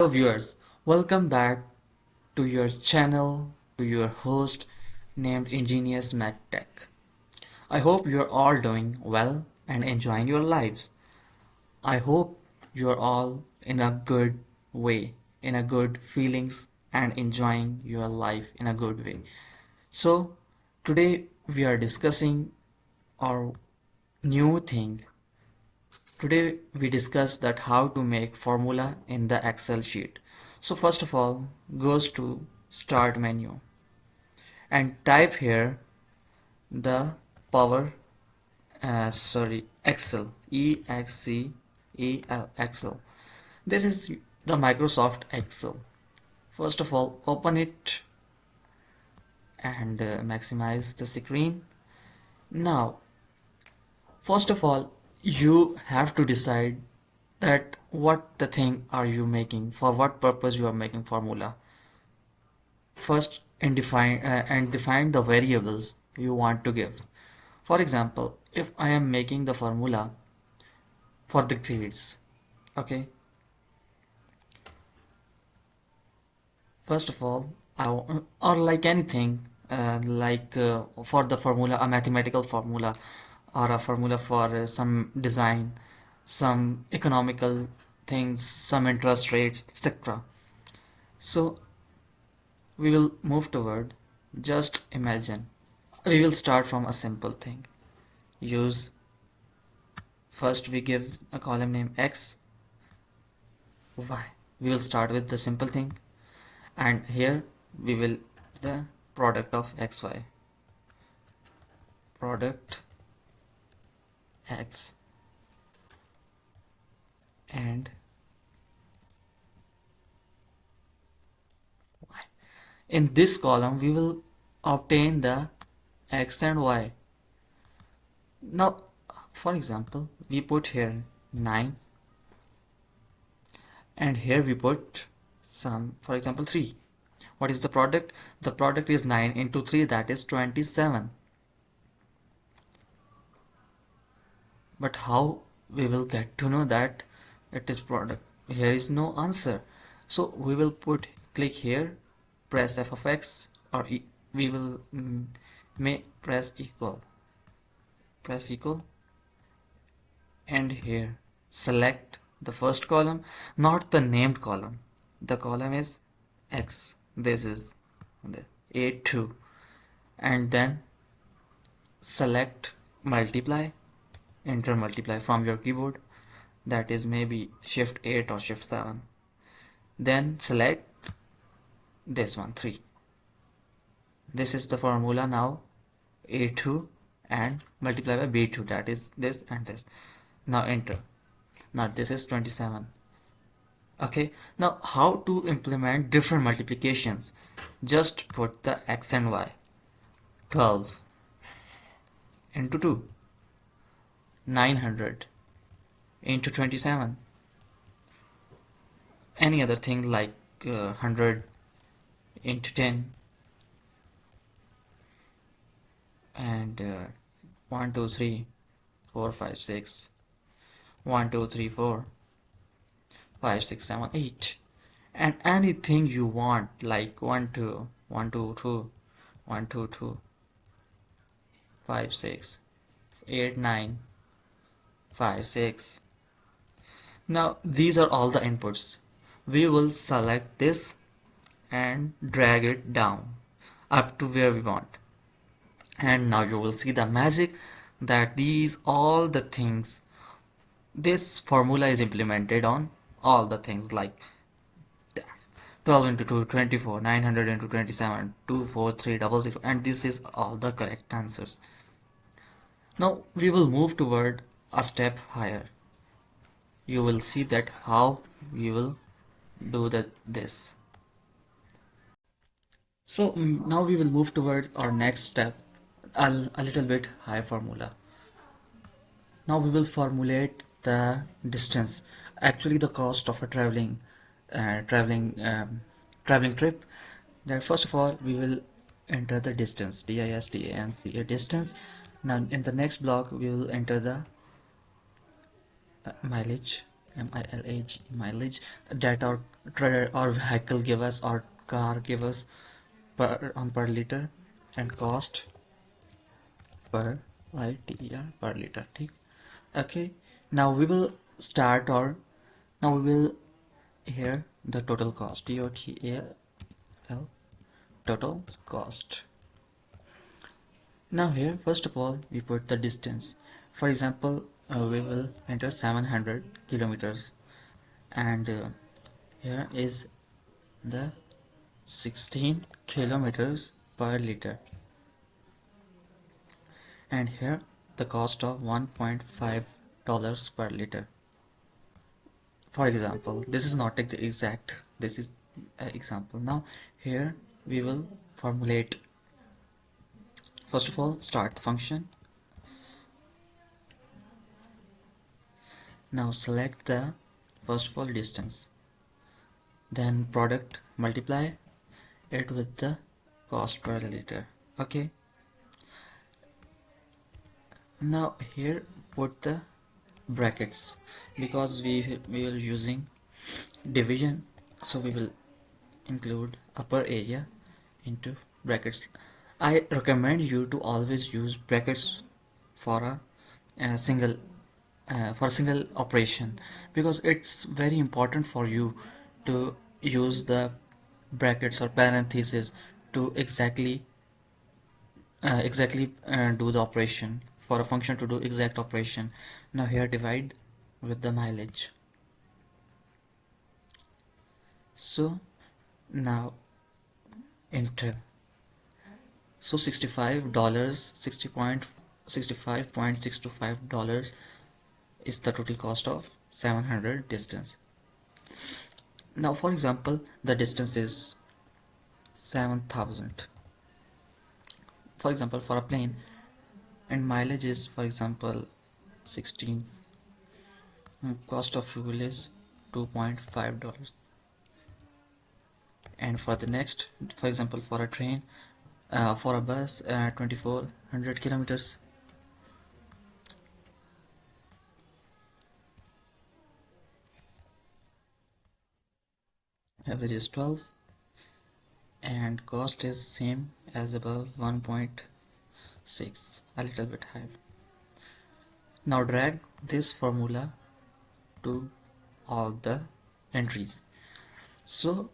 Hello viewers, welcome back to your channel, to your host named enginiusmechtech. I hope you're all doing well and enjoying your lives. I hope you're all in a good way, in a good feelings and enjoying your life in a good way. So today we are discussing our new thing. Today we discuss that how to make formula in the Excel sheet. So first of all, goes to start menu and type here the power Excel, Excel. This is the Microsoft Excel. First of all, open it and maximize the screen. Now first of all, you have to decide that what the thing are you making, for what purpose you are making formula. First, and define the variables you want to give. For example, if I am making the formula for the grades, okay. First of all, or like anything, for the formula, a mathematical formula, or a formula for some design, some economical things, some interest rates, etc. So we will move toward, just imagine. We will start from a simple thing. Use, first we give a column name X, Y. We will start with the simple thing, and here we will the product of XY. Product X and Y. In this column we will obtain the X and Y. Now for example, we put here 9 and here we put some, for example, 3. What is the product? The product is 9 into 3, that is 27. But how we will get to know that it is product? Here is no answer. So we will click here, press f of x, or we will may press equal, and here select the first column, not the named column. The column is X. This is the A2, and then select multiply, enter multiply from your keyboard, that is maybe shift 8 or shift 7. Then select this one, 3. This is the formula now, A2 and multiply by B2, that is this and this. Now enter. Now this is 27. Okay, now how to implement different multiplications? Just put the x and y. 12 into 2, 900 into 27. Any other thing like 100 into 10, and 1 2 3 4 5 6, 1 2 3 4 5 6 7 8, and anything you want, like 1 2 1 2 2 1 2 2 5 6 8 9 5 6. Now these are all the inputs. We will select this and drag it down up to where we want, and now you will see the magic that these all the things, this formula is implemented on all the things, like 12 into 2 24, 900 into 27 24300, and this is all the correct answers. Now we will move toward a step higher. You will see that how we will do this. So now we will move toward our next step, a little bit high formula. Now we will formulate the distance, actually the cost of a uh, traveling traveling trip. That first of all we will enter the distance, distance, a distance. Now in the next block we will enter the mileage, mileage that our vehicle give us or car give us per liter, and cost per liter per liter. ठीक? Okay, now we will start our now we will here the total cost, TOTAL, total cost. Now here first of all we put the distance. For example, we will enter 700 kilometers, and here is the 16 kilometers per liter, and here the cost of $1.5 per liter. For example, this is not the exact, this is an example. Now here we will formulate. First of all, start the function. Now select the first of all distance, then product, multiply it with the cost per liter. Okay, now here put the brackets, because we will using division, so we will include upper area into brackets. I recommend you to always use brackets for a single for single operation, because it's very important for you to use the brackets or parentheses to exactly do the operation, for a function to do exact operation. Now here divide with the mileage. So now enter. So $65, 65.625 is the total cost of 700 distance. Now for example, the distance is 7,000, for example, for a plane, and mileage is, for example, 16. Cost of fuel is $2.5. And for the next, for example, for a train, for a bus, 2400 kilometers. Average is 12, and cost is same as above, 1.6, a little bit higher. Now drag this formula to all the entries. So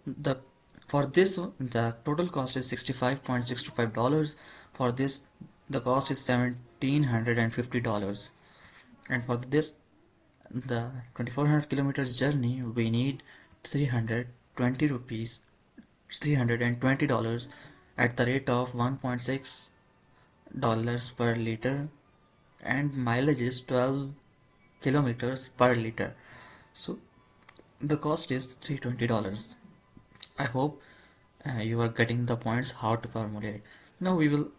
for this the total cost is $65.625. For this the cost is $1,750, and for this the 2400 kilometers journey we need 320 rupees, $320 at the rate of $1.6 per liter, and mileage is 12 kilometers per liter. So the cost is $320. I hope you are getting the points how to formulate. Now we will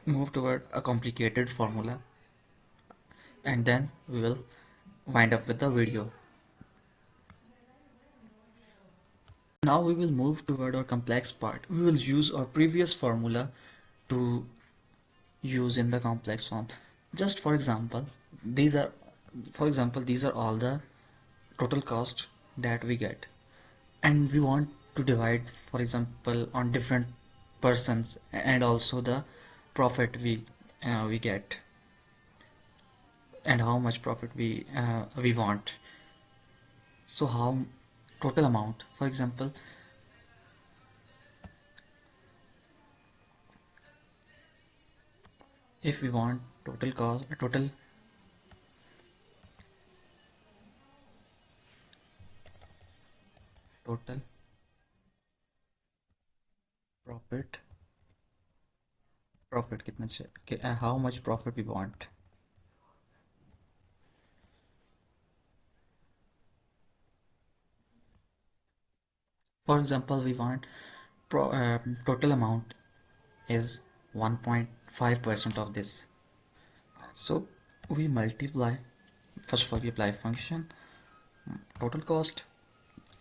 move toward a complicated formula, and then we will wind up with the video. Now we will move toward our complex part. We will use our previous formula to use in the complex form. Just for example, these are all the total cost that we get, and we want to divide, for example, on different persons, and also the profit we get, and how much profit we want. So how total amount, for example, if we want total cost, total profit कितना चाहिए, how much profit we want. For example, we want total amount is 1.5% of this. So we multiply, first of all we apply function total cost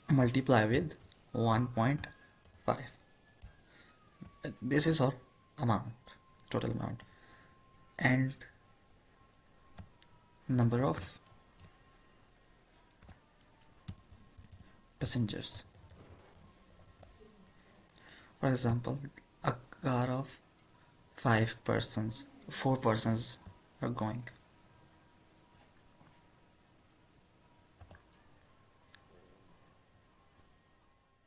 multiply with 1.5. This is our amount, total amount, and number of passengers. For example, a car of 5 persons, 4 persons are going.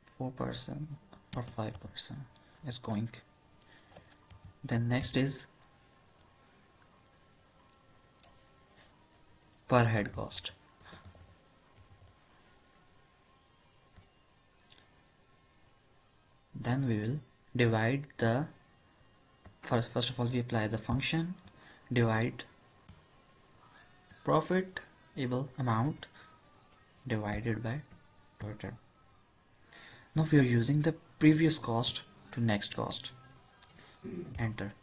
4 person or 5 person is going. Then next is per head cost. Then we will divide the first of all we apply the function divide profitable amount divided by total. Now we are using the previous cost to next cost. Enter.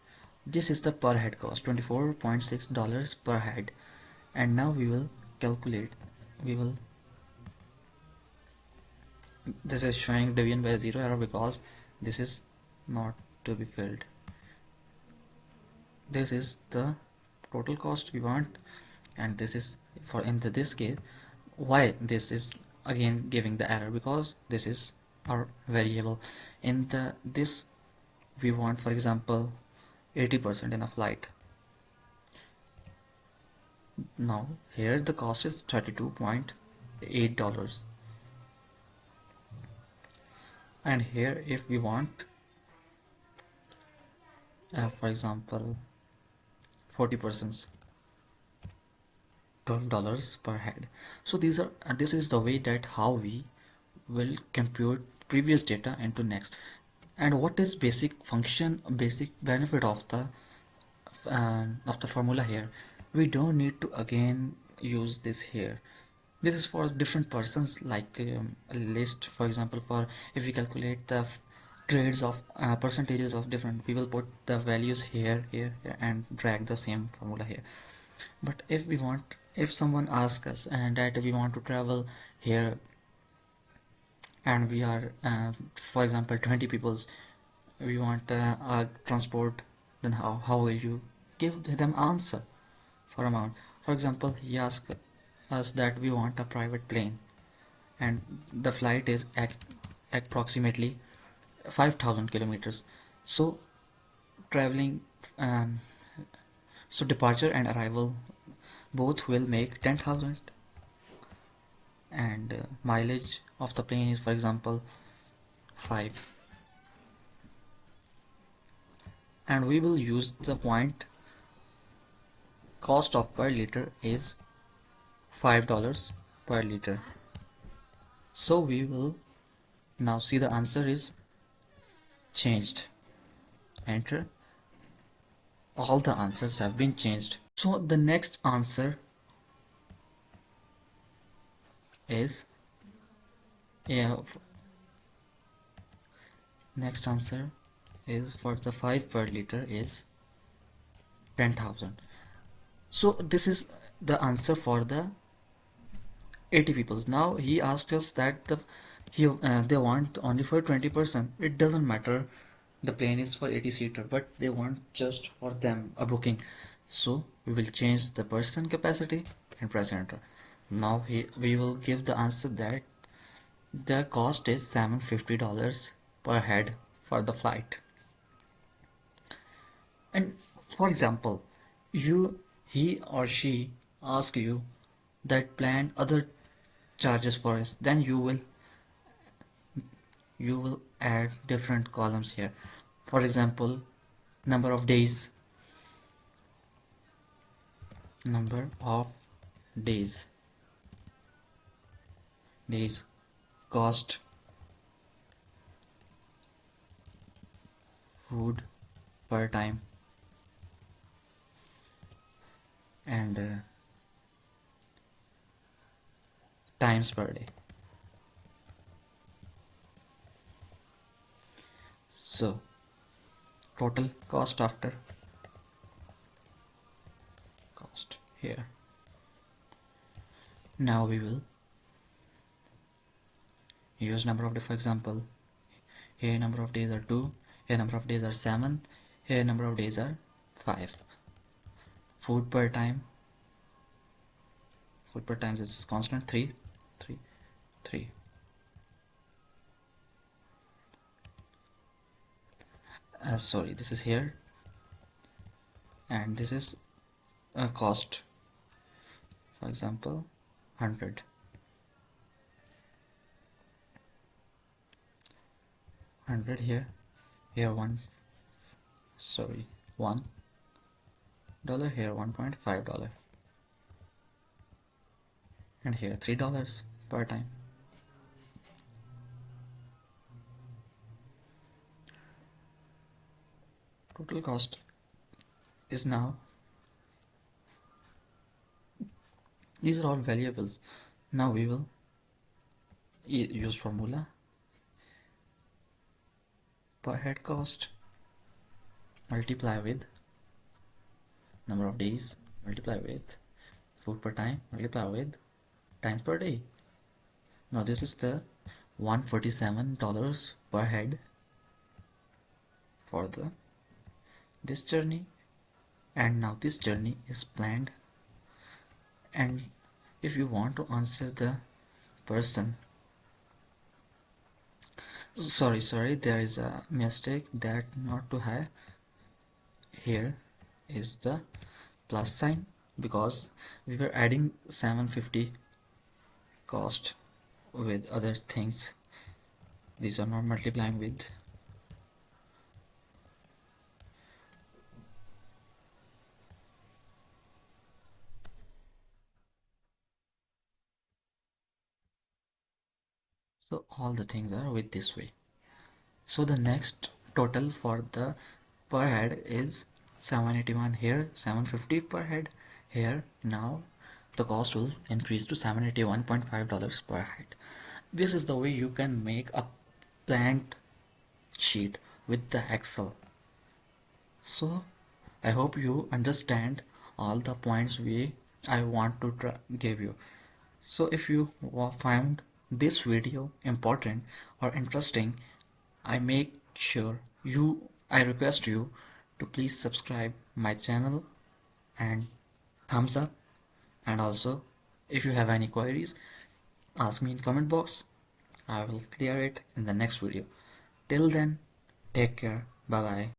This is the per head cost, $24.6 per head. And now we will calculate. This is showing division by zero error because this is not to be filled. This is the total cost we want, and this is for this case. Why this is again giving the error? Because this is our variable. In this we want, for example, 80% in a flight. Now here the cost is $32.8, and here if we want for example 40 persons, $12 per head. So this is the way that how we will compute previous data into next. And what is basic function, basic benefit of the formula here? We don't need to again use this here. This is for different persons, like a list. For example, for if we calculate the grades of percentages of different, we will put the values here, and drag the same formula here. But if we want, if someone asks us and that we want to travel here, and we are for example 20 peoples, we want transport, then how will you give them answer for amount? For example, he asked us that we want a private plane, and the flight is at approximately 5,000 kilometers. So traveling so departure and arrival both will make 10,000, and mileage of the plane is, for example, 5, and we will use the point cost of per liter is $5 per liter. So we will now see the answer is changed. Enter. All the answers have been changed. So the next answer is next answer is for the 5 per liter is 10,000. So this is the answer for the 80 people. Now he asked us that they want only for 20%. It doesn't matter, the plane is for 80-seater, but they want just for them a booking. So we will change the person capacity and press enter. Now we will give the answer that the cost is $750 per head for the flight. And for example, he or she ask you that plan other charges for us, then you will add different columns here. For example, number of days cost, food per time, and times per day. So total cost after cost here. Now we will use number of days. For example, here number of days are 2, here number of days are 7, here number of days are 5. Food per time is constant 3. sorry, this is here, and this is a cost. For example, 100 here, here sorry, $1 here, $1.5, and here $3 per time. Total cost is now, these are all variables. Now we will use formula. Per head cost multiply with number of days, multiply with food per time, multiply with times per day. Now this is the $147 per head for this journey, and now this journey is planned. And if you want to answer the person, sorry, there is a mistake, that not to have, here is the plus sign, because we were adding 750 cost with other things. These are not multiplying with. So all the things are with this way. So the next total for the per head is 781 here, 750 per head here. Now the cost will increase to $781.5 per head. This is the way you can make a planned sheet with the Excel. So I hope you understand all the points I want to give you. So if you found this video important or interesting, I request you to please subscribe my channel and thumbs up. And also, if you have any queries, ask me in comment box. I will clear it in the next video. Till then, take care. Bye bye.